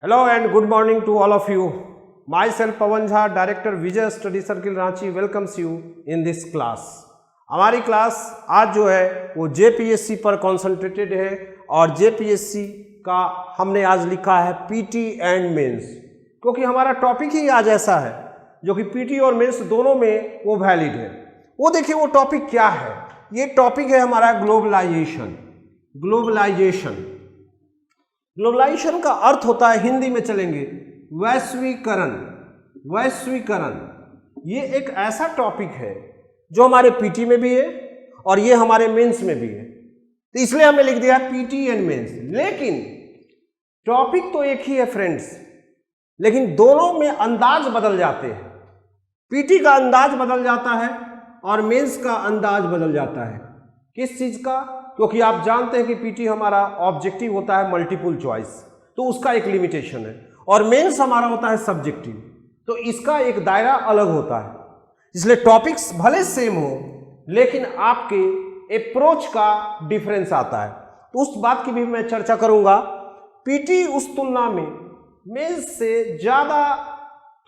Hello and good morning to all of you. Myself Pawan Jha, Director Vijay Study Circle Ranchi welcomes you in this class. हमारी class आज जो है वो JPSC पर concentrated है और जेपीएससी का हमने आज लिखा है पीटी एंड मेंस, क्योंकि हमारा टॉपिक ही आज ऐसा है जो कि पीटी और मेंस दोनों में वो वैलिड है। वो देखिए वो टॉपिक क्या है, ये टॉपिक है हमारा ग्लोबलाइजेशन। ग्लोबलाइजेशन का अर्थ होता है, हिंदी में चलेंगे, वैश्वीकरण। ये एक ऐसा टॉपिक है जो हमारे पीटी में भी है और ये हमारे मेंस में भी है, तो इसलिए हमने लिख दिया पीटी एंड मेंस। लेकिन टॉपिक तो एक ही है फ्रेंड्स, लेकिन दोनों में अंदाज बदल जाते हैं। पीटी का अंदाज बदल जाता है और मेंस का अंदाज बदल जाता है। किस चीज का? क्योंकि आप जानते हैं कि पीटी हमारा ऑब्जेक्टिव होता है मल्टीपल चॉइस, तो उसका एक लिमिटेशन है, और मेंस हमारा होता है सब्जेक्टिव, तो इसका एक दायरा अलग होता है। इसलिए टॉपिक्स भले सेम हो लेकिन आपके अप्रोच का डिफरेंस आता है, तो उस बात की भी मैं चर्चा करूंगा। पीटी उस तुलना में मेंस से ज़्यादा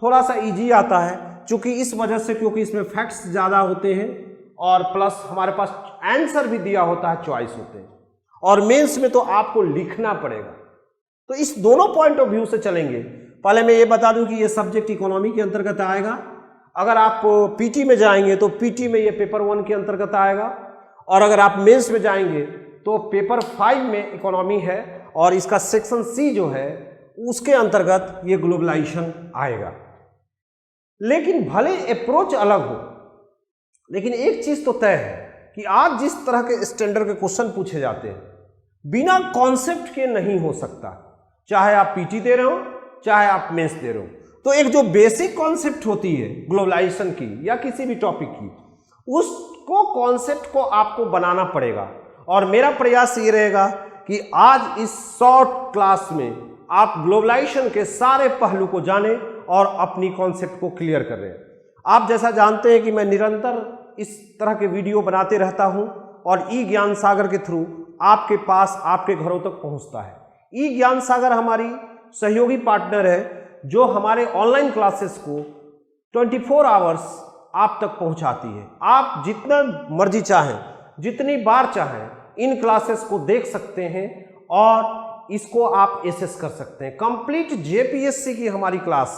थोड़ा सा इजी आता है, चूंकि इस वजह से क्योंकि इसमें फैक्ट्स ज़्यादा होते हैं और प्लस हमारे पास आंसर भी दिया होता है, चॉइस होते हैं, और मेंस में तो आपको लिखना पड़ेगा। तो इस दोनों पॉइंट ऑफ व्यू से चलेंगे। पहले मैं ये बता दूं कि ये सब्जेक्ट इकोनॉमी के अंतर्गत आएगा। अगर आप पीटी में जाएंगे तो पीटी में ये पेपर 1 के अंतर्गत आएगा, और अगर आप मेंस में जाएंगे तो पेपर 5 में इकोनॉमी है और इसका सेक्शन सी जो है उसके अंतर्गत ये ग्लोबलाइजेशन आएगा। लेकिन भले अप्रोच अलग हो, लेकिन एक चीज तो तय है कि आज जिस तरह के स्टैंडर्ड के क्वेश्चन पूछे जाते हैं बिना कॉन्सेप्ट के नहीं हो सकता, चाहे आप पीटी दे रहे हो चाहे आप मेंस दे रहे हो। तो एक जो बेसिक कॉन्सेप्ट होती है ग्लोबलाइजेशन की या किसी भी टॉपिक की, उसको कॉन्सेप्ट को आपको बनाना पड़ेगा। और मेरा प्रयास ये रहेगा कि आज इस शॉर्ट क्लास में आप ग्लोबलाइजेशन के सारे पहलू को जानें और अपनी कॉन्सेप्ट को क्लियर कर रहे हैं। आप जैसा जानते हैं कि मैं निरंतर इस तरह के वीडियो बनाते रहता हूं और ई ज्ञान सागर के थ्रू आपके पास, आपके घरों तक पहुंचता है। ई ज्ञान सागर हमारी सहयोगी पार्टनर है जो हमारे ऑनलाइन क्लासेस को 24 आवर्स आप तक पहुंचाती है। आप जितना मर्जी चाहें, जितनी बार चाहें इन क्लासेस को देख सकते हैं और इसको आप एसेस कर सकते हैं। कंप्लीट जेपीएससी की हमारी क्लास,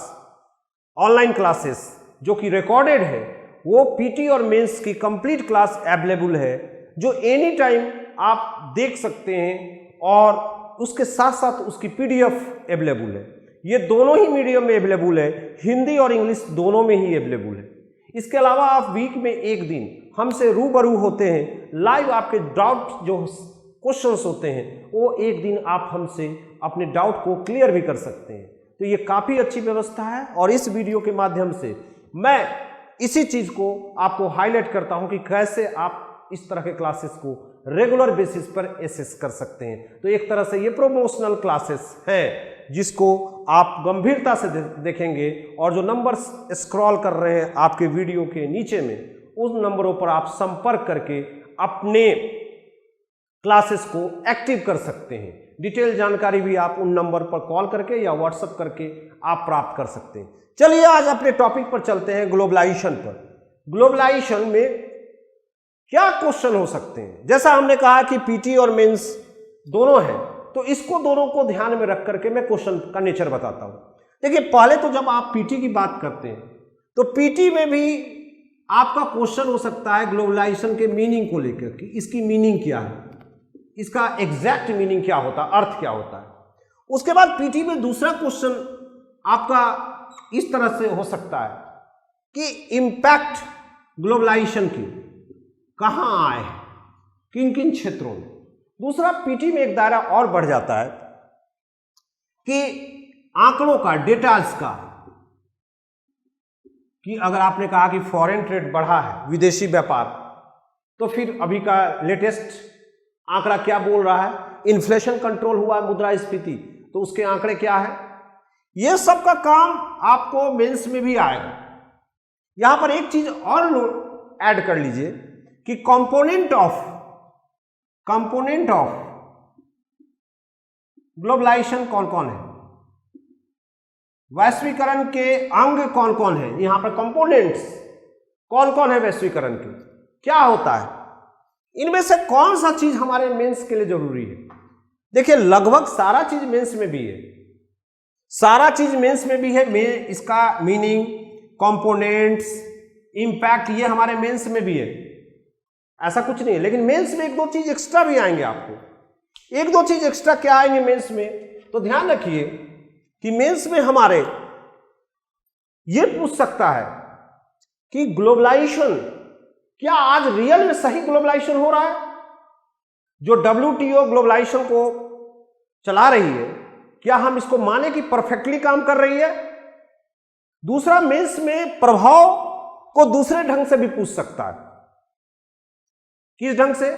ऑनलाइन क्लासेस जो कि रिकॉर्डेड है, वो पीटी और मेंस की कंप्लीट क्लास अवेलेबल है, जो एनी टाइम आप देख सकते हैं, और उसके साथ साथ उसकी पीडीएफ अवेलेबल है। ये दोनों ही मीडियम में अवेलेबल है, हिंदी और इंग्लिश दोनों में ही अवेलेबल है। इसके अलावा आप वीक में एक दिन हमसे रूबरू होते हैं, लाइव आपके डाउट जो क्वेश्चंस होते हैं वो एक दिन आप हमसे अपने डाउट को क्लियर भी कर सकते हैं। तो ये काफ़ी अच्छी व्यवस्था है, और इस वीडियो के माध्यम से मैं इसी चीज़ को आपको हाईलाइट करता हूं कि कैसे आप इस तरह के क्लासेस को रेगुलर बेसिस पर एसेस कर सकते हैं। तो एक तरह से ये प्रमोशनल क्लासेस हैं जिसको आप गंभीरता से देखेंगे, और जो नंबर्स स्क्रॉल कर रहे हैं आपके वीडियो के नीचे में, उन नंबरों पर आप संपर्क करके अपने क्लासेस को एक्टिव कर सकते हैं। डिटेल जानकारी भी आप उन नंबर पर कॉल करके या व्हाट्सएप करके आप प्राप्त कर सकते हैं। चलिए आज अपने टॉपिक पर चलते हैं, ग्लोबलाइजेशन पर। ग्लोबलाइजेशन में क्या क्वेश्चन हो सकते हैं? जैसा हमने कहा कि पीटी और मेंस दोनों हैं, तो इसको दोनों को ध्यान में रख करके मैं क्वेश्चन का नेचर बताता हूं। देखिए, पहले तो जब आप पीटी की बात करते हैं तो पीटी में भी आपका क्वेश्चन हो सकता है ग्लोबलाइजेशन के मीनिंग को लेकर कि इसकी मीनिंग क्या है, इसका एग्जैक्ट मीनिंग क्या होता है, अर्थ क्या होता है। उसके बाद पीटी में दूसरा क्वेश्चन आपका इस तरह से हो सकता है कि इंपैक्ट ग्लोबलाइजेशन की कहां आए, किन किन क्षेत्रों में। दूसरा, पीटी में एक दायरा और बढ़ जाता है कि आंकड़ों का, डेटाज का, कि अगर आपने कहा कि फॉरेन ट्रेड बढ़ा है, विदेशी व्यापार, तो फिर अभी का लेटेस्ट आंकड़ा क्या बोल रहा है, इन्फ्लेशन कंट्रोल हुआ है, मुद्रास्फीति, तो उसके आंकड़े क्या है। यह सब का काम आपको मेंस में भी आएगा। यहां पर एक चीज और ऐड कर लीजिए कि कंपोनेंट ऑफ ग्लोबलाइजेशन कौन कौन है। वैश्वीकरण के अंग कौन कौन है, यहां पर कंपोनेंट्स कौन कौन है वैश्वीकरण के, क्या होता है, इनमें से कौन सा चीज हमारे मेंस के लिए जरूरी है। देखिए लगभग सारा चीज मेंस में भी है, सारा चीज मेंस में भी है, इसका मीनिंग, कंपोनेंट्स, इंपैक्ट, ये हमारे मेंस में भी है, ऐसा कुछ नहीं है। लेकिन मेंस में एक दो चीज एक्स्ट्रा भी आएंगे आपको। एक दो चीज एक्स्ट्रा क्या आएंगे मेंस में, तो ध्यान रखिए कि मेंस में हमारे ये पूछ सकता है कि ग्लोबलाइजेशन, क्या आज रियल में सही ग्लोबलाइजेशन हो रहा है, जो WTO ग्लोबलाइजेशन को चला रही है, क्या हम इसको माने कि परफेक्टली काम कर रही है। दूसरा, मेंस में प्रभाव को दूसरे ढंग से भी पूछ सकता है। किस ढंग से?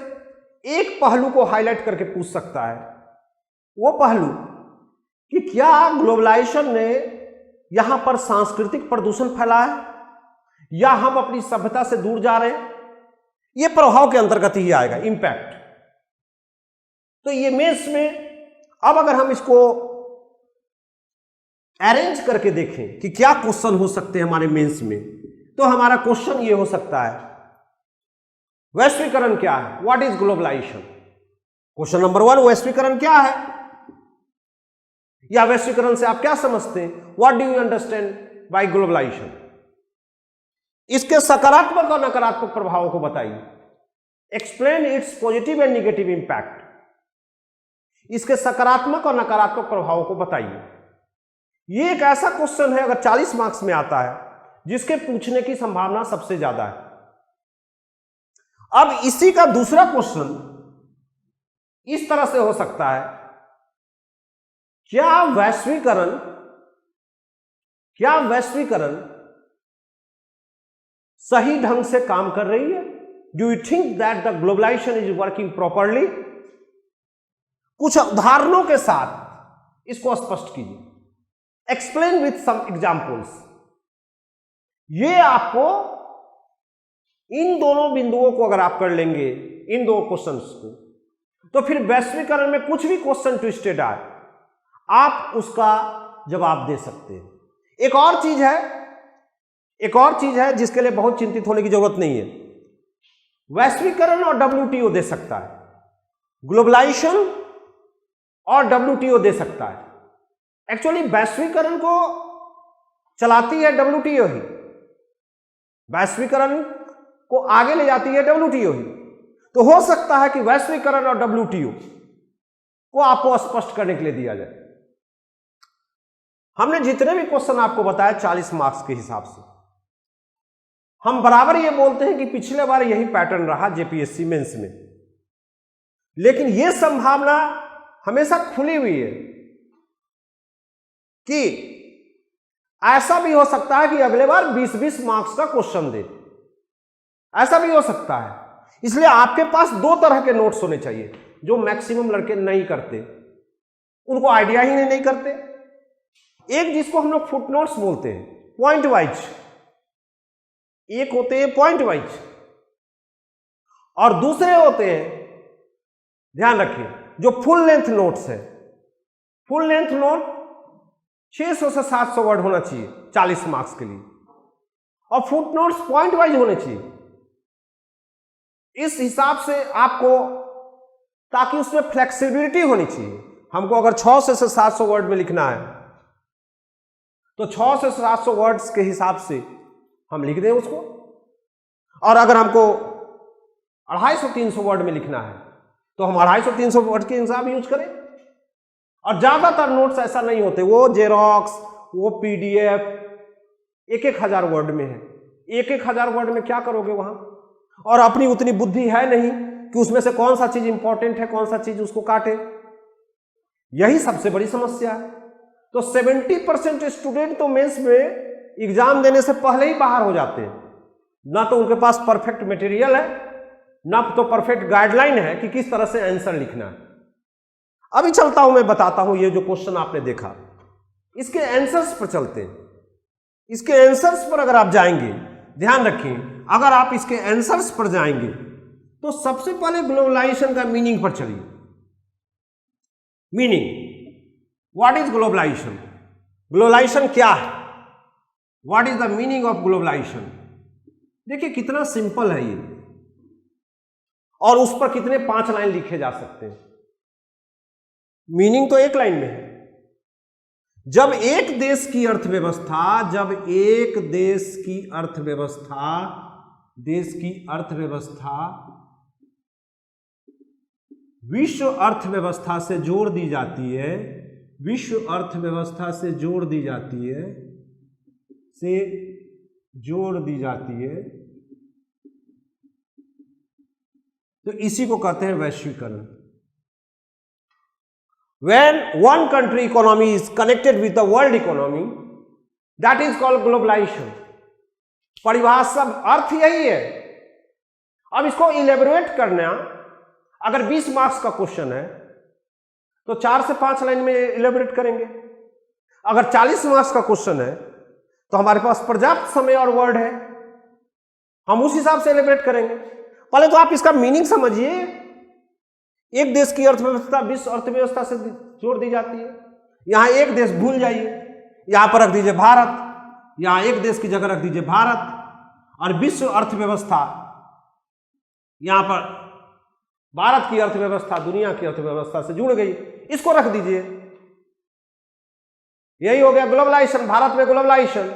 एक पहलू को हाईलाइट करके पूछ सकता है, वो पहलू कि क्या ग्लोबलाइजेशन ने यहां पर सांस्कृतिक प्रदूषण फैलाया है या हम अपनी सभ्यता से दूर जा रहे हैं। ये प्रभाव के अंतर्गत ही आएगा, इंपैक्ट। तो ये मेंस में अब अगर हम इसको अरेंज करके देखें कि क्या क्वेश्चन हो सकते हैं हमारे मेंस में, तो हमारा क्वेश्चन ये हो सकता है, वैश्वीकरण क्या है, what is globalisation. Question number 1, वैश्वीकरण क्या है, या वैश्वीकरण से आप क्या समझते हैं, what do you understand by globalisation. इसके सकारात्मक और नकारात्मक प्रभावों को बताइए, explain its positive and negative impact. इसके सकारात्मक और नकारात्मक प्रभावों को बताइए। ये एक ऐसा क्वेश्चन है, अगर 40 मार्क्स में आता है, जिसके पूछने की संभावना सबसे ज्यादा है। अब इसी का दूसरा क्वेश्चन इस तरह से हो सकता है, क्या वैश्वीकरण सही ढंग से काम कर रही है। Do you think that the globalisation is working properly. कुछ उदाहरणों के साथ इसको स्पष्ट कीजिए, एक्सप्लेन विथ सम एग्जांपल्स। ये आपको इन दोनों बिंदुओं को अगर आप कर लेंगे, इन दो क्वेश्चंस को, तो फिर वैश्वीकरण में कुछ भी क्वेश्चन ट्विस्टेड आए, आप उसका जवाब दे सकते हैं। एक और चीज है जिसके लिए बहुत चिंतित होने की जरूरत नहीं है। वैश्वीकरण और WTO दे सकता है, ग्लोबलाइजेशन और WTO दे सकता है। एक्चुअली वैश्वीकरण को चलाती है WTO ही, वैश्वीकरण को आगे ले जाती है WTO ही। तो हो सकता है कि वैश्वीकरण और WTO को आपको स्पष्ट करने के लिए दिया जाए। हमने जितने भी क्वेश्चन आपको बताया 40 मार्क्स के हिसाब से, हम बराबर ये बोलते हैं कि पिछले बार यही पैटर्न रहा JPSC मेंस में, लेकिन यह संभावना हमेशा खुली हुई है कि ऐसा भी हो सकता है कि अगले बार 20-20 मार्क्स का क्वेश्चन दे, ऐसा भी हो सकता है। इसलिए आपके पास दो तरह के नोट्स होने चाहिए, जो मैक्सिमम लड़के नहीं करते, उनको आइडिया ही नहीं करते। एक जिसको हम लोग फुट नोट्स बोलते हैं, पॉइंट वाइज, एक होते हैं पॉइंट वाइज और दूसरे होते हैं, ध्यान रखिए, जो फुल लेंथ नोट्स है। फुल लेंथ नोट 600 से 700 वर्ड होना चाहिए 40 मार्क्स के लिए, और फुट नोट्स पॉइंट वाइज होने चाहिए। इस हिसाब से आपको, ताकि उसमें फ्लेक्सिबिलिटी होनी चाहिए। हमको अगर 600 से 700 वर्ड में लिखना है तो 600 से 700 वर्ड्स के हिसाब से हम लिख दें उसको, और अगर हमको 250-300 वर्ड में लिखना है तो हम 250-300 वर्ड के हिसाब यूज करें। और ज्यादातर नोट्स ऐसा नहीं होते, वो जेरोक्स, वो PDF 1,000 वर्ड में है। 1,000 वर्ड में क्या करोगे वहां, और अपनी उतनी बुद्धि है नहीं कि उसमें से कौन सा चीज इंपॉर्टेंट है, कौन सा चीज उसको काटे। यही सबसे बड़ी समस्या है। तो 70% स्टूडेंट तो मेंस में एग्जाम देने से पहले ही बाहर हो जाते हैं। ना तो उनके पास परफेक्ट मटेरियल है, ना तो परफेक्ट गाइडलाइन है कि किस तरह से आंसर लिखना है। अभी चलता हूं, मैं बताता हूं, ये जो क्वेश्चन आपने देखा, इसके आंसर्स पर चलते हैं। इसके आंसर्स पर अगर आप जाएंगे, ध्यान रखिए, अगर आप इसके आंसर्स पर जाएंगे तो सबसे पहले ग्लोबलाइजेशन का मीनिंग पर चलिए। Meaning, what is globalisation. Globalisation क्या है, what is the meaning of globalisation. देखिए कितना सिंपल है ये, और उस पर कितने 5 लाइन लिखे जा सकते हैं। मीनिंग तो एक लाइन में है। जब एक देश की अर्थव्यवस्था विश्व अर्थव्यवस्था से जोड़ दी जाती है, तो इसी को कहते हैं वैश्वीकरण। When one country economy is connected with the world economy, that is called globalization। परिभाषा अर्थ यही है। अब इसको इलेबोरेट करना, अगर 20 मार्क्स का क्वेश्चन है तो 4 से 5 लाइन में इलेबोरेट करेंगे। अगर 40 मार्क्स का क्वेश्चन है तो हमारे पास पर्याप्त समय और वर्ड है, हम उस हिसाब से इलेबोरेट करेंगे। पहले तो आप इसका मीनिंग समझिए। एक देश की अर्थव्यवस्था विश्व अर्थव्यवस्था से जोड़ दी जाती है। यहां एक देश भूल जाइए, यहां पर रख दीजिए भारत, यहां एक देश की जगह रख दीजिए भारत, और विश्व अर्थव्यवस्था, यहां पर भारत की अर्थव्यवस्था दुनिया की अर्थव्यवस्था से जुड़ गई, इसको रख दीजिए। यही हो गया ग्लोबलाइजेशन। भारत में ग्लोबलाइजेशन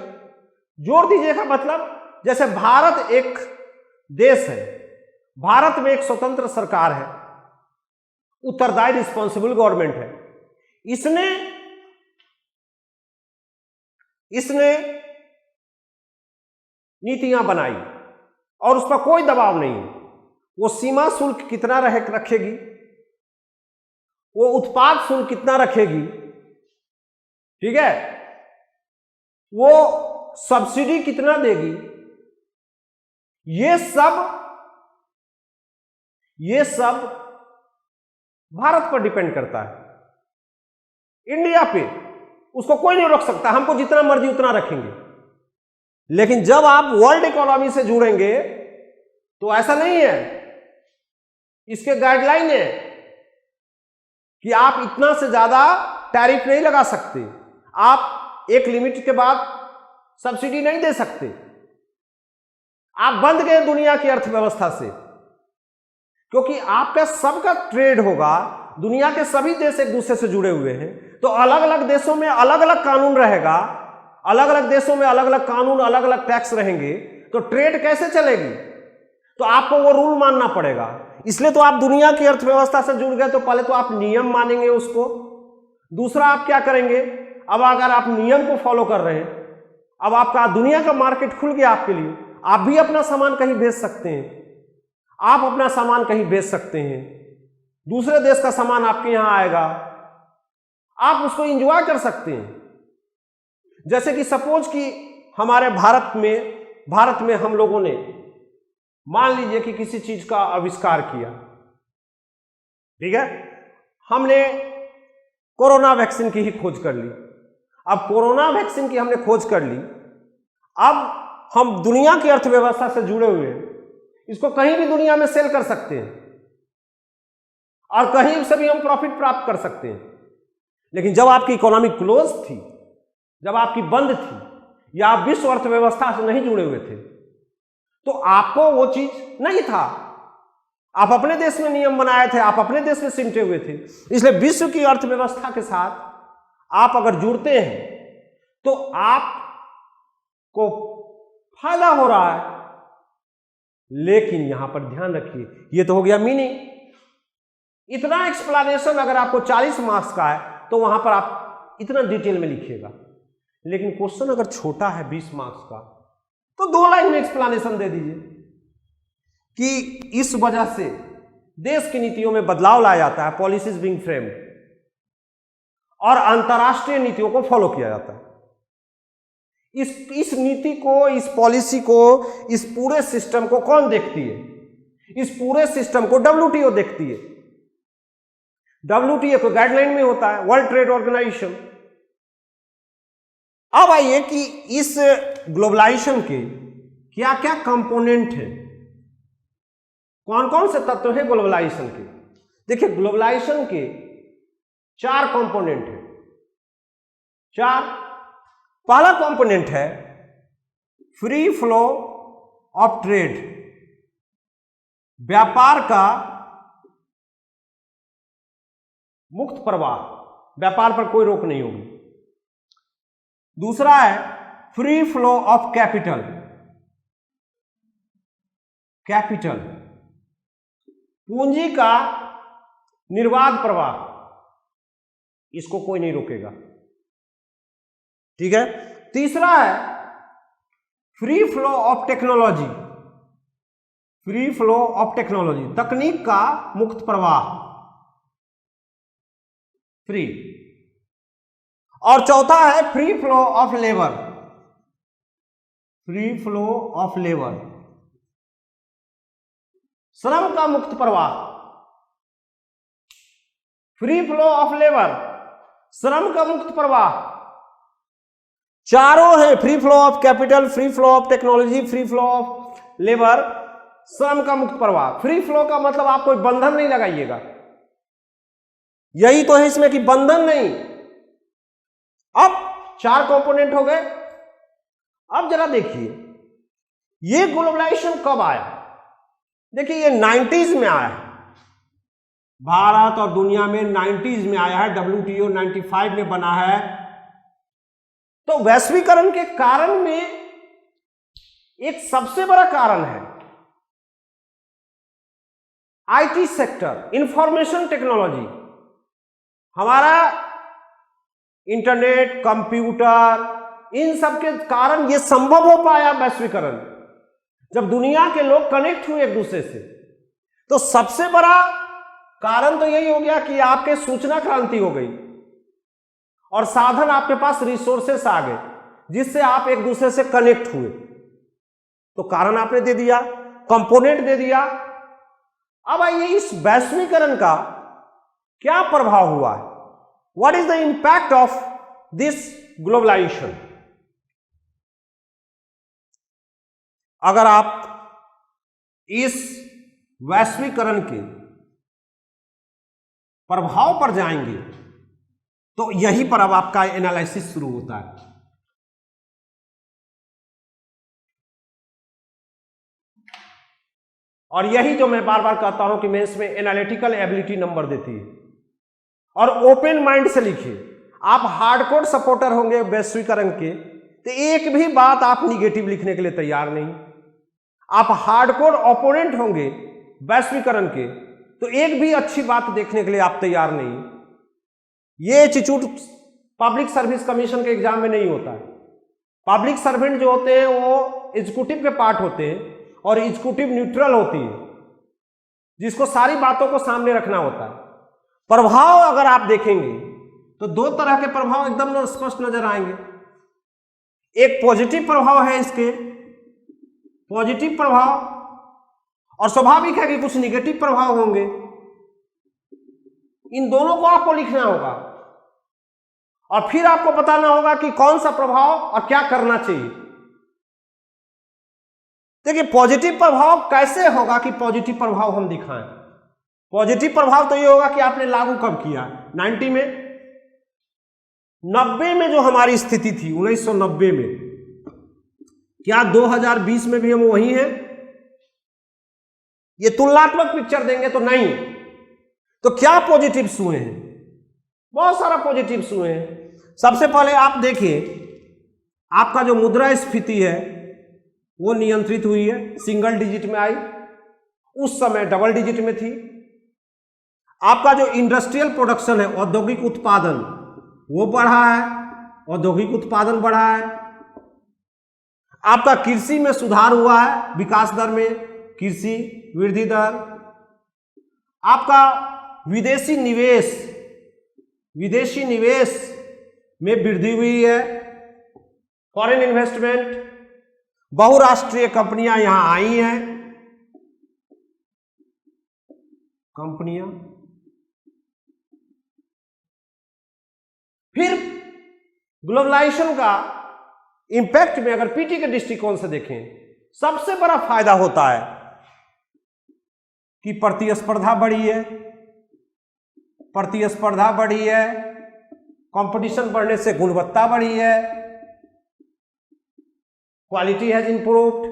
जोड़ दीजिए का मतलब, जैसे भारत एक देश है, भारत में एक स्वतंत्र सरकार है, उत्तरदायी रिस्पॉन्सिबल गवर्नमेंट है। इसने नीतियां बनाई और उस पर कोई दबाव नहीं है। वो सीमा शुल्क कितना रखेगी, वो उत्पाद शुल्क कितना रखेगी, ठीक है, वो सब्सिडी कितना देगी, ये सब भारत पर डिपेंड करता है। इंडिया पे उसको कोई नहीं रोक सकता, हमको जितना मर्जी उतना रखेंगे। लेकिन जब आप वर्ल्ड इकोनॉमी से जुड़ेंगे तो ऐसा नहीं है। इसके गाइडलाइन है कि आप इतना से ज्यादा टैरिफ नहीं लगा सकते, आप एक लिमिट के बाद सब्सिडी नहीं दे सकते। आप बंध गए दुनिया की अर्थव्यवस्था से, क्योंकि आपका सबका ट्रेड होगा, दुनिया के सभी देश एक दूसरे से जुड़े हुए हैं, तो अलग अलग देशों में अलग अलग कानून रहेगा, अलग अलग देशों में अलग अलग कानून, अलग अलग टैक्स रहेंगे, तो ट्रेड कैसे चलेगी? तो आपको वो रूल मानना पड़ेगा। इसलिए तो आप दुनिया की अर्थव्यवस्था से जुड़ गए, तो पहले तो आप नियम मानेंगे उसको। दूसरा आप क्या करेंगे, अब अगर आप नियम को फॉलो कर रहे हैं, अब आपका दुनिया का मार्केट खुल गया आपके लिए, आप भी अपना सामान कहीं भेज सकते हैं, आप अपना सामान कहीं भेज सकते हैं, दूसरे देश का सामान आपके यहां आएगा, आप उसको एंजॉय कर सकते हैं। जैसे कि सपोज कि हमारे भारत में हम लोगों ने मान लीजिए कि किसी चीज का आविष्कार किया, ठीक है, हमने कोरोना वैक्सीन की ही खोज कर ली। अब कोरोना वैक्सीन की हमने खोज कर ली, अब हम दुनिया की अर्थव्यवस्था से जुड़े हुए हैं, इसको कहीं भी दुनिया में सेल कर सकते हैं और कहीं से भी हम प्रॉफिट प्राप्त कर सकते हैं। लेकिन जब आपकी इकोनॉमी क्लोज थी, जब आपकी बंद थी, या आप विश्व अर्थव्यवस्था से नहीं जुड़े हुए थे, तो आपको वो चीज नहीं था। आप अपने देश में नियम बनाए थे, आप अपने देश में सिमटे हुए थे। इसलिए विश्व की अर्थव्यवस्था के साथ आप अगर जुड़ते हैं तो आपको फायदा हो रहा है। लेकिन यहां पर ध्यान रखिए, ये तो हो गया मीनिंग। इतना एक्सप्लेनेशन अगर आपको 40 मार्क्स का है तो वहां पर आप इतना डिटेल में लिखिएगा। लेकिन क्वेश्चन अगर छोटा है 20 मार्क्स का, तो 2 लाइन में एक्सप्लेनेशन दे दीजिए कि इस वजह से देश की नीतियों में बदलाव लाया जाता है, पॉलिसीज बीइंग फ्रेम्ड, और अंतरराष्ट्रीय नीतियों को फॉलो किया जाता है। इस नीति को, इस पॉलिसी को, इस पूरे सिस्टम को कौन देखती है? इस पूरे सिस्टम को WTO देखती है। WTO को गाइडलाइन में होता है, वर्ल्ड ट्रेड ऑर्गेनाइजेशन। अब आइए कि इस ग्लोबलाइजेशन के क्या क्या कंपोनेंट हैं, कौन कौन से तत्व हैं ग्लोबलाइजेशन के। देखिए, ग्लोबलाइजेशन के 4 कंपोनेंट हैं, 4 पहला कंपोनेंट है फ्री फ्लो ऑफ ट्रेड, व्यापार का मुक्त प्रवाह, व्यापार पर कोई रोक नहीं होगी। दूसरा है free flow of capital, capital पूंजी का निर्बाध प्रवाह, इसको कोई नहीं रोकेगा, ठीक है। तीसरा है free flow of technology, free flow of technology, तकनीक का मुक्त प्रवाह, फ्री। और चौथा है free flow of labour, free flow of labour, श्रम का मुक्त प्रवाह, फ्री फ्लो ऑफ लेबर, श्रम का मुक्त प्रवाह। चारों हैं, free flow of capital, free flow of technology, free flow of labour, श्रम का मुक्त प्रवाह। फ्री फ्लो का मतलब आप कोई बंधन नहीं लगाइएगा, यही तो है इसमें कि बंधन नहीं। अब 4 कंपोनेंट हो गए। अब जरा देखिए ये ग्लोबलाइजेशन कब आया। देखिए ये 90s में आया है, भारत और दुनिया में 90s में आया है, WTO 95 में बना है। तो वैश्वीकरण के कारण में एक सबसे बड़ा कारण है IT सेक्टर, इंफॉर्मेशन टेक्नोलॉजी। हमारा इंटरनेट, कंप्यूटर, इन सब के कारण यह संभव हो पाया वैश्वीकरण, जब दुनिया के लोग कनेक्ट हुए एक दूसरे से। तो सबसे बड़ा कारण तो यही हो गया कि आपके सूचना क्रांति हो गई और साधन आपके पास, रिसोर्सेस आ गए, जिससे आप एक दूसरे से कनेक्ट हुए। तो कारण आपने दे दिया, कंपोनेंट दे दिया। अब आइए इस वैश्वीकरण का क्या प्रभाव हुआ है, what is the impact of this globalisation. अगर आप इस वैश्वीकरण के प्रभाव पर जाएंगे तो यहीं पर अब आपका एनालिसिस शुरू होता है। और यही जो मैं बार बार कहता हूं कि मेंस में एनालिटिकल एबिलिटी नंबर देती है। और ओपन माइंड से लिखिए। आप हार्डकोर सपोर्टर होंगे वैश्वीकरण के तो एक भी बात आप निगेटिव लिखने के लिए तैयार नहीं। आप हार्डकोर ओपोनेंट होंगे वैश्वीकरण के तो एक भी अच्छी बात देखने के लिए आप तैयार नहीं। ये एटीट्यूड पब्लिक सर्विस कमीशन के एग्जाम में नहीं होता है। पब्लिक सर्वेंट जो होते हैं वो एग्जीक्यूटिव के पार्ट होते हैं और एग्जीक्यूटिव न्यूट्रल होती है, जिसको सारी बातों को सामने रखना होता है। प्रभाव अगर आप देखेंगे तो 2 तरह के प्रभाव एकदम स्पष्ट नजर आएंगे। एक पॉजिटिव प्रभाव है इसके, पॉजिटिव प्रभाव, और स्वाभाविक है कि कुछ निगेटिव प्रभाव होंगे। इन दोनों को आपको लिखना होगा और फिर आपको बताना होगा कि कौन सा प्रभाव और क्या करना चाहिए। देखिए पॉजिटिव प्रभाव कैसे होगा कि पॉजिटिव प्रभाव हम दिखाएं। पॉजिटिव प्रभाव तो ये होगा कि आपने लागू कब किया, 90 में, 90 में जो हमारी स्थिति थी 1990 में, क्या 2020 में भी हम वही हैं? ये तुलनात्मक पिक्चर देंगे तो नहीं। तो क्या पॉजिटिव्स हुए हैं? बहुत सारा पॉजिटिव्स हुए हैं। सबसे पहले आप देखिए आपका जो मुद्रास्फीति है वो नियंत्रित हुई है, सिंगल डिजिट में आई, उस समय डबल डिजिट में थी। आपका जो इंडस्ट्रियल प्रोडक्शन है, औद्योगिक उत्पादन, वो बढ़ा है, औद्योगिक उत्पादन बढ़ा है। आपका कृषि में सुधार हुआ है, विकास दर में कृषि वृद्धि दर। आपका विदेशी निवेश में वृद्धि हुई है, फॉरेन इन्वेस्टमेंट, बहुराष्ट्रीय कंपनियां यहां आई हैं, कंपनियां। फिर ग्लोबलाइजेशन का इंपैक्ट में अगर पीटी के दृष्टिकोण से देखें, सबसे बड़ा फायदा होता है कि प्रतिस्पर्धा बढ़ी है, कंपटीशन बढ़ने से गुणवत्ता बढ़ी है, क्वालिटी हैज इंप्रूव्ड,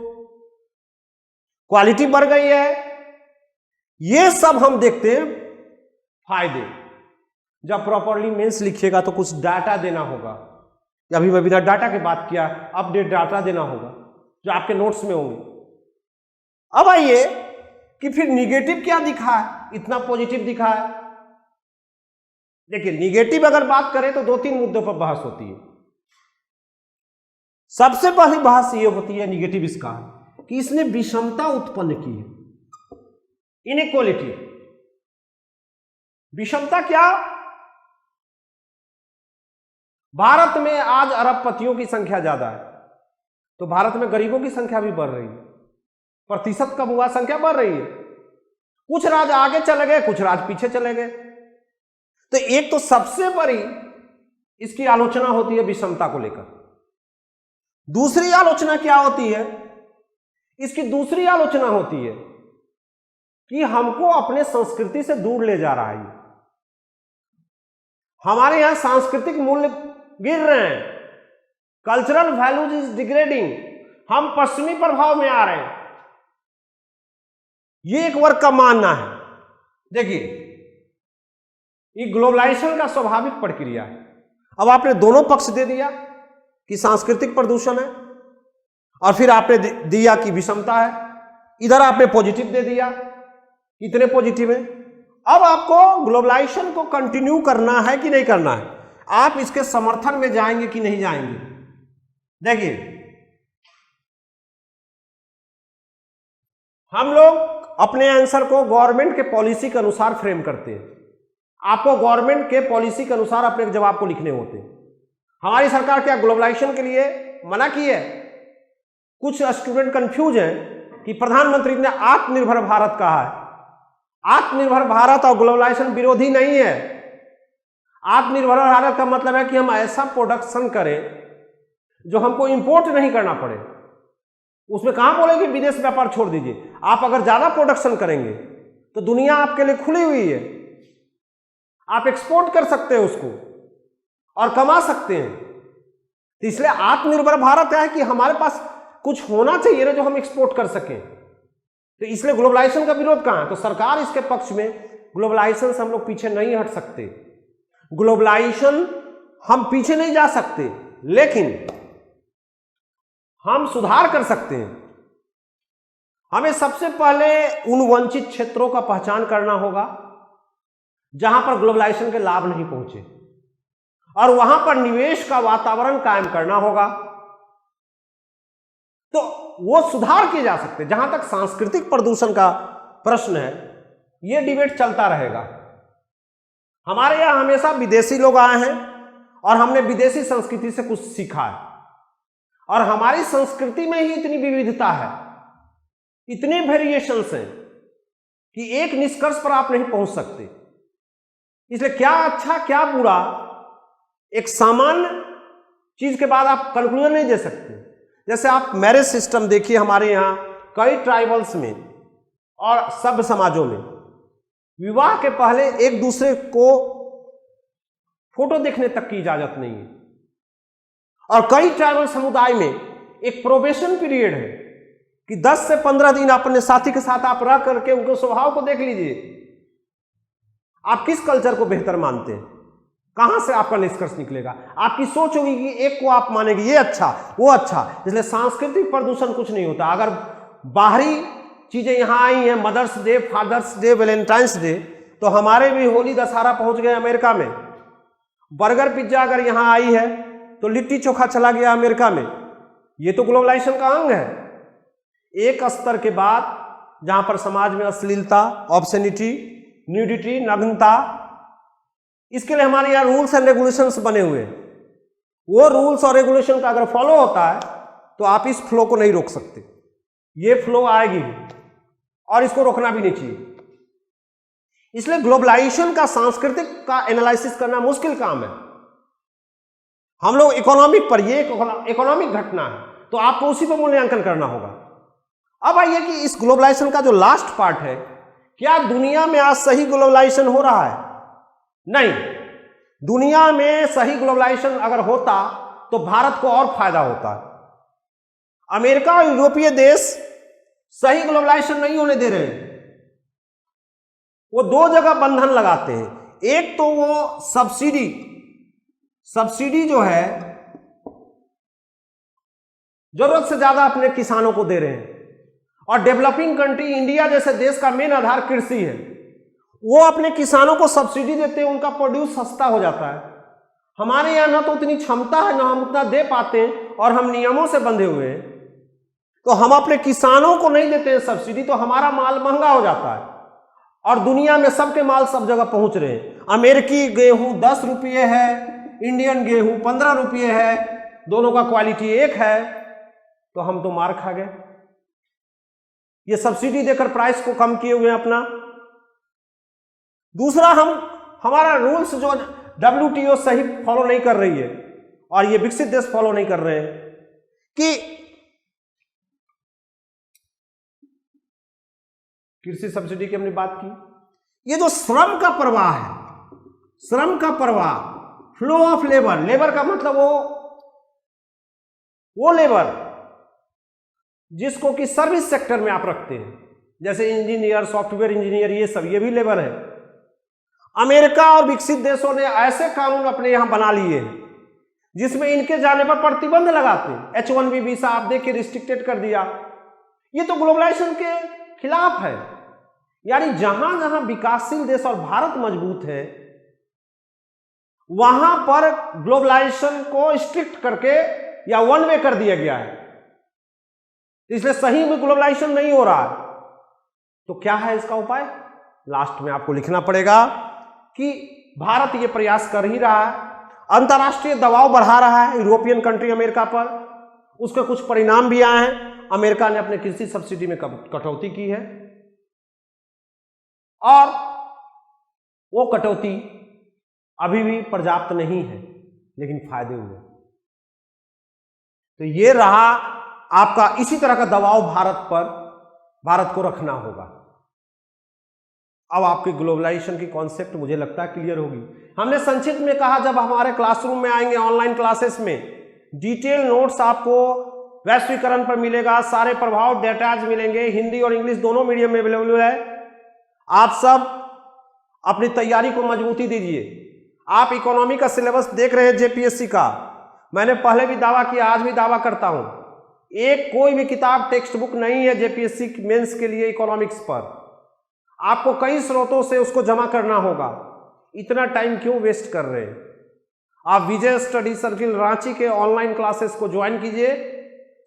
क्वालिटी बढ़ गई है। ये सब हम देखते हैं फायदे। जब प्रॉपरली मेंस लिखिएगा तो कुछ डाटा देना होगा, अभी मैं बिना डाटा के बात किया, अपडेट डाटा देना होगा जो आपके नोट्स में होंगे। अब आइए कि फिर निगेटिव क्या दिखा है, इतना पॉजिटिव दिखा है। देखिए निगेटिव अगर बात करें तो 2-3 मुद्दों पर बहस होती है। सबसे पहली बहस ये होती है निगेटिव इसका कि इसने विषमता उत्पन्न की है, इनइक्वालिटी। विषमता क्या? भारत में आज अरबपतियों की संख्या ज्यादा है तो भारत में गरीबों की संख्या भी बढ़ रही है, प्रतिशत कम हुआ, संख्या बढ़ रही है। कुछ राज्य आगे चले गए, कुछ राज्य पीछे चले गए। तो एक तो सबसे बड़ी इसकी आलोचना होती है विषमता को लेकर। दूसरी आलोचना क्या होती है? इसकी दूसरी आलोचना होती है कि हमको अपने संस्कृति से दूर ले जा रहा है। हमारे यहां सांस्कृतिक मूल्य गिर रहे हैं, कल्चरल वैल्यूज इज डिग्रेडिंग, हम पश्चिमी प्रभाव में आ रहे हैं, ये एक वर्ग का मानना है। देखिए ये ग्लोबलाइजेशन का स्वाभाविक प्रक्रिया है। अब आपने दोनों पक्ष दे दिया कि सांस्कृतिक प्रदूषण है और फिर आपने दिया कि विषमता है, इधर आपने पॉजिटिव दे दिया, कितने पॉजिटिव है। अब आपको ग्लोबलाइजेशन को कंटिन्यू करना है कि नहीं करना है, आप इसके समर्थन में जाएंगे कि नहीं जाएंगे। देखिए हम लोग अपने आंसर को गवर्नमेंट के पॉलिसी के अनुसार फ्रेम करते हैं। आपको गवर्नमेंट के पॉलिसी के अनुसार अपने जवाब को लिखने होते हैं। हमारी सरकार क्या ग्लोबलाइजेशन के लिए मना की है? कुछ स्टूडेंट कंफ्यूज हैं कि प्रधानमंत्री ने आत्मनिर्भर भारत कहा है। आत्मनिर्भर भारत और ग्लोबलाइजेशन विरोधी नहीं है। आत्मनिर्भर भारत का मतलब है कि हम ऐसा प्रोडक्शन करें जो हमको इंपोर्ट नहीं करना पड़े। उसमें कहां बोलेंगे विदेश व्यापार छोड़ दीजिए। आप अगर ज्यादा प्रोडक्शन करेंगे तो दुनिया आपके लिए खुली हुई है, आप एक्सपोर्ट कर सकते हैं उसको और कमा सकते हैं। तो इसलिए आत्मनिर्भर भारत है कि हमारे पास कुछ होना चाहिए ना जो हम एक्सपोर्ट कर सकें। तो इसलिए ग्लोबलाइजेशन का विरोध कहां है? तो सरकार इसके पक्ष में, ग्लोबलाइजेशन से हम लोग पीछे नहीं हट सकते। ग्लोबलाइजेशन हम पीछे नहीं जा सकते, लेकिन हम सुधार कर सकते हैं। हमें सबसे पहले उन वंचित क्षेत्रों का पहचान करना होगा जहां पर ग्लोबलाइजेशन के लाभ नहीं पहुंचे और वहां पर निवेश का वातावरण कायम करना होगा। तो वो सुधार किए जा सकते हैं। जहां तक सांस्कृतिक प्रदूषण का प्रश्न है, ये डिबेट चलता रहेगा। हमारे यहां हमेशा विदेशी लोग आए हैं और हमने विदेशी संस्कृति से कुछ सीखा है और हमारी संस्कृति में ही इतनी विविधता है, इतने वेरिएशंस हैं कि एक निष्कर्ष पर आप नहीं पहुंच सकते। इसलिए क्या अच्छा क्या बुरा एक सामान्य चीज के बाद आप कंक्लूजन नहीं दे सकते। जैसे आप मैरिज सिस्टम देखिए, हमारे यहाँ कई ट्राइबल्स में और सभ्य समाजों में विवाह के पहले एक दूसरे को फोटो देखने तक की इजाजत नहीं है और कई ट्राइबल समुदाय में एक प्रोबेशन पीरियड है कि 10 से 15 दिन अपने साथी के साथ आप रह करके उनके स्वभाव को देख लीजिए। आप किस कल्चर को बेहतर मानते हैं, कहां से आपका निष्कर्ष निकलेगा? आपकी सोच होगी कि एक को आप मानेंगे ये अच्छा वो अच्छा। इसलिए सांस्कृतिक प्रदूषण कुछ नहीं होता। अगर बाहरी चीजें यहां आई हैं, Mother's Day, Father's Day, Valentine's Day, तो हमारे भी होली दशहरा पहुंच गए अमेरिका में। बर्गर पिज्जा अगर यहां आई है तो लिट्टी चोखा चला गया अमेरिका में। ये तो ग्लोबलाइजेशन का अंग है। एक स्तर के बाद जहां पर समाज में अश्लीलता, ऑब्सेनिटी, न्यूडिटी, नग्नता, इसके लिए हमारे यहाँ रूल्स एंड रेगुलेशंस बने हुए हैं। वो रूल्स और रेगुलेशन का अगर फॉलो होता है तो आप इस फ्लो को नहीं रोक सकते। ये फ्लो आएगी और इसको रोकना भी नहीं चाहिए। इसलिए ग्लोबलाइजेशन का सांस्कृतिक का एनालिसिस करना मुश्किल काम है। हम लोग इकोनॉमिक पर, ये इकोनॉमिक घटना है तो आपको उसी पर मूल्यांकन करना होगा। अब आइए कि इस ग्लोबलाइजेशन का जो लास्ट पार्ट है, क्या दुनिया में आज सही ग्लोबलाइजेशन हो रहा है? नहीं। दुनिया में सही ग्लोबलाइजेशन अगर होता तो भारत को और फायदा होता। अमेरिका और यूरोपीय देश सही ग्लोबलाइजेशन नहीं होने दे रहे हैं। वो दो जगह बंधन लगाते हैं। एक तो वो सब्सिडी जो है जरूरत से ज्यादा अपने किसानों को दे रहे हैं, और डेवलपिंग कंट्री इंडिया जैसे देश का मेन आधार कृषि है, वो अपने किसानों को सब्सिडी देते हैं, उनका प्रोड्यूस सस्ता हो जाता है। हमारे यहाँ ना तो उतनी क्षमता है, ना हम उतना दे पाते हैं, और हम नियमों से बंधे हुए हैं, तो हम अपने किसानों को नहीं देते हैं सब्सिडी, तो हमारा माल महंगा हो जाता है। और दुनिया में सबके माल सब जगह पहुंच रहे हैं। अमेरिकी गेहूं 10 रुपये है, इंडियन गेहूं 15 रुपये है, दोनों का क्वालिटी एक है, तो हम तो मार खा गए। ये सब्सिडी देकर प्राइस को कम किए हुए हैं अपना। दूसरा, हमारा रूल्स जो WTO सही फॉलो नहीं कर रही है, और ये विकसित देश फॉलो नहीं कर रहे हैं, कि कृषि सब्सिडी की हमने बात की। ये जो श्रम का प्रवाह है, श्रम का प्रवाह, फ्लो ऑफ लेबर का मतलब वो लेबर जिसको कि सर्विस सेक्टर में आप रखते हैं, जैसे इंजीनियर, सॉफ्टवेयर इंजीनियर, ये भी लेबर है। अमेरिका और विकसित देशों ने ऐसे कानून अपने यहां बना लिए हैं जिसमें इनके जाने पर प्रतिबंध लगाते हैं। H1B वीसा आप देखिए रिस्ट्रिक्टेड कर दिया। ये तो ग्लोबलाइजेशन के खिलाफ है। यानी जहां जहां विकासशील देश और भारत मजबूत है, वहां पर ग्लोबलाइजेशन को स्ट्रिक्ट करके या वन वे कर दिया गया है, इसलिए सही में ग्लोबलाइजेशन नहीं हो रहा है। तो क्या है इसका उपाय? लास्ट में आपको लिखना पड़ेगा कि भारत ये प्रयास कर ही रहा है, अंतर्राष्ट्रीय दबाव बढ़ा रहा है यूरोपियन कंट्री अमेरिका पर, उसके कुछ परिणाम भी आए हैं। अमेरिका ने अपने कृषि सब्सिडी में कटौती की है, और वो कटौती अभी भी पर्याप्त नहीं है, लेकिन फायदे हुए। तो ये रहा आपका, इसी तरह का दबाव भारत को रखना होगा। अब आपकी ग्लोबलाइजेशन की कॉन्सेप्ट मुझे लगता है क्लियर होगी। हमने संक्षिप्त में कहा, जब हमारे क्लासरूम में आएंगे ऑनलाइन क्लासेस में, डिटेल नोट्स आपको वैश्वीकरण पर मिलेगा, सारे प्रभाव डेटाज मिलेंगे, हिंदी और इंग्लिश दोनों मीडियम में अवेलेबल है। आप सब अपनी तैयारी को मजबूती दीजिए। आप इकोनॉमी का सिलेबस देख रहे हैं JPSC का, मैंने पहले भी दावा किया, आज भी दावा करता हूं, एक कोई भी किताब टेक्स्ट बुक नहीं है JPSC मेंस के लिए इकोनॉमिक्स पर। आपको कई स्रोतों से उसको जमा करना होगा। इतना टाइम क्यों वेस्ट कर रहे हैं? आप विजय स्टडी सर्किल रांची के ऑनलाइन क्लासेस को ज्वाइन कीजिए,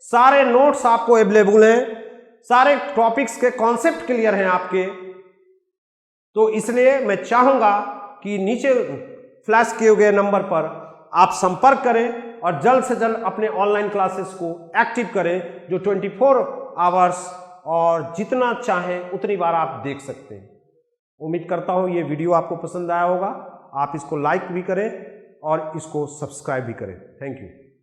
सारे नोट्स आपको अवेलेबल हैं, सारे टॉपिक्स के कॉन्सेप्ट क्लियर हैं आपके। तो इसलिए मैं चाहूंगा कि नीचे फ्लैश किए गए नंबर पर आप संपर्क करें और जल्द से जल्द अपने ऑनलाइन क्लासेस को एक्टिव करें, जो 24 आवर्स और जितना चाहें उतनी बार आप देख सकते हैं। उम्मीद करता हूं ये वीडियो आपको पसंद आया होगा। आप इसको लाइक भी करें और इसको सब्सक्राइब भी करें। Thank you.